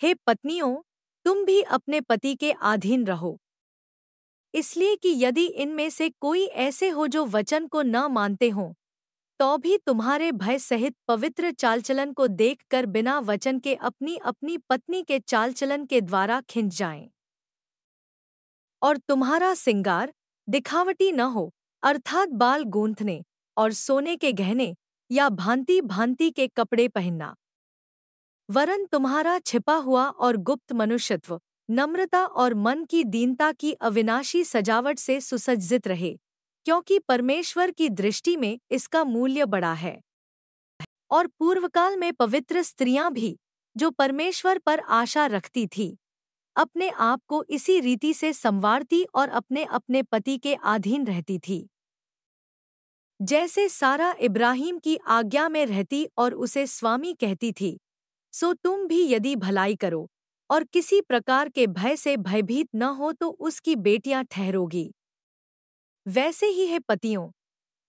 हे पत्नियों, तुम भी अपने पति के अधीन रहो, इसलिए कि यदि इनमें से कोई ऐसे हो जो वचन को न मानते हों, तो भी तुम्हारे भय सहित पवित्र चालचलन को देखकर बिना वचन के अपनी अपनी पत्नी के चालचलन के द्वारा खिंच जाएं। और तुम्हारा सिंगार दिखावटी न हो, अर्थात बाल गूंथने और सोने के गहने या भांति भांति के कपड़े पहनना, वरन तुम्हारा छिपा हुआ और गुप्त मनुष्यत्व नम्रता और मन की दीनता की अविनाशी सजावट से सुसज्जित रहे, क्योंकि परमेश्वर की दृष्टि में इसका मूल्य बड़ा है। और पूर्वकाल में पवित्र स्त्रियां भी, जो परमेश्वर पर आशा रखती थी, अपने आप को इसी रीति से संवारती और अपने अपने पति के अधीन रहती थी, जैसे सारा इब्राहिम की आज्ञा में रहती और उसे स्वामी कहती थी। सो तुम भी यदि भलाई करो और किसी प्रकार के भय से भयभीत न हो तो उसकी बेटियां ठहरोगी। वैसे ही है पतियों,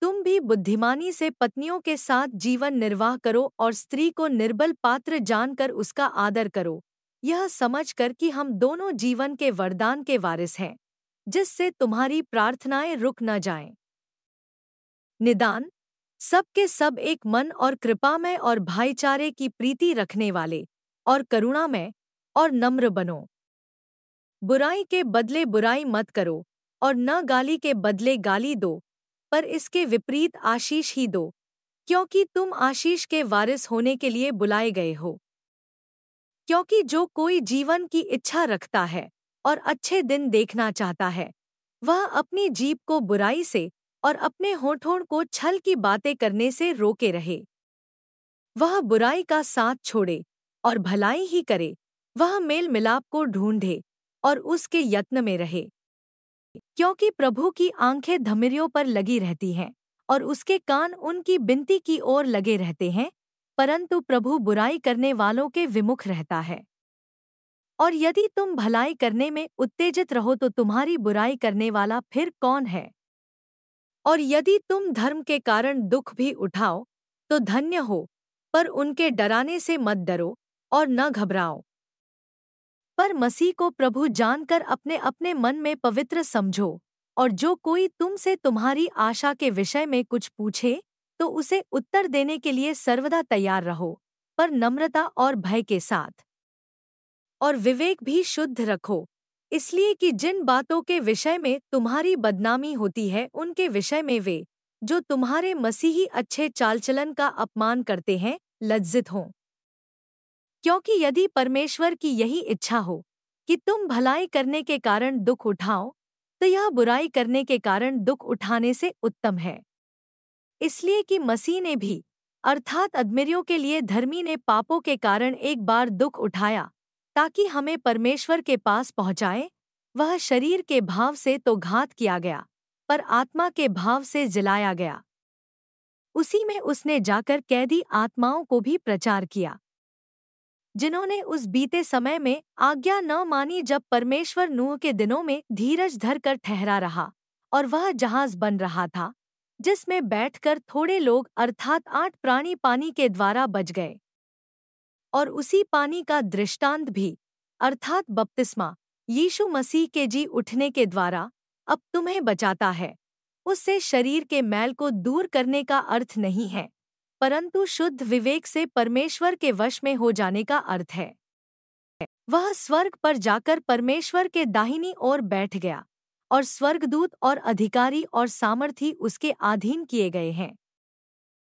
तुम भी बुद्धिमानी से पत्नियों के साथ जीवन निर्वाह करो और स्त्री को निर्बल पात्र जानकर उसका आदर करो, यह समझकर कि हम दोनों जीवन के वरदान के वारिस हैं, जिससे तुम्हारी प्रार्थनाएं रुक न जाएं। निदान सब के सब एक मन और कृपामय और भाईचारे की प्रीति रखने वाले और करुणामय और नम्र बनो। बुराई के बदले बुराई मत करो और न गाली के बदले गाली दो, पर इसके विपरीत आशीष ही दो, क्योंकि तुम आशीष के वारिस होने के लिए बुलाए गए हो। क्योंकि जो कोई जीवन की इच्छा रखता है और अच्छे दिन देखना चाहता है, वह अपनी जीभ को बुराई से और अपने होठों को छल की बातें करने से रोके रहे। वह बुराई का साथ छोड़े और भलाई ही करे, वह मेल मिलाप को ढूंढे और उसके यत्न में रहे। क्योंकि प्रभु की आंखें धमिरियों पर लगी रहती हैं और उसके कान उनकी विनती की ओर लगे रहते हैं, परंतु प्रभु बुराई करने वालों के विमुख रहता है। और यदि तुम भलाई करने में उत्तेजित रहो तो तुम्हारी बुराई करने वाला फिर कौन है? और यदि तुम धर्म के कारण दुख भी उठाओ तो धन्य हो, पर उनके डराने से मत डरो और न घबराओ। पर मसीह को प्रभु जानकर अपने अपने मन में पवित्र समझो, और जो कोई तुमसे तुम्हारी आशा के विषय में कुछ पूछे तो उसे उत्तर देने के लिए सर्वदा तैयार रहो, पर नम्रता और भय के साथ। और विवेक भी शुद्ध रखो, इसलिए कि जिन बातों के विषय में तुम्हारी बदनामी होती है उनके विषय में वे, जो तुम्हारे मसीही अच्छे चालचलन का अपमान करते हैं, लज्जित हों। क्योंकि यदि परमेश्वर की यही इच्छा हो कि तुम भलाई करने के कारण दुख उठाओ, तो यह बुराई करने के कारण दुख उठाने से उत्तम है। इसलिए कि मसीह ने भी, अर्थात अधर्मियों के लिए धर्मी ने पापों के कारण एक बार दुख उठाया, ताकि हमें परमेश्वर के पास पहुँचाए। वह शरीर के भाव से तो घात किया गया, पर आत्मा के भाव से जिलाया गया। उसी में उसने जाकर कैदी आत्माओं को भी प्रचार किया, जिन्होंने उस बीते समय में आज्ञा न मानी जब परमेश्वर नूह के दिनों में धीरज धरकर ठहरा रहा, और वह जहाज बन रहा था, जिसमें बैठकर थोड़े लोग अर्थात 8 प्राणी पानी के द्वारा बच गए। और उसी पानी का दृष्टांत भी, अर्थात बपतिस्मा यीशु मसीह के जी उठने के द्वारा अब तुम्हें बचाता है। उससे शरीर के मैल को दूर करने का अर्थ नहीं है, परंतु शुद्ध विवेक से परमेश्वर के वश में हो जाने का अर्थ है। वह स्वर्ग पर जाकर परमेश्वर के दाहिनी ओर बैठ गया, और स्वर्गदूत और अधिकारी और सामर्थी उसके अधीन किए गए हैं।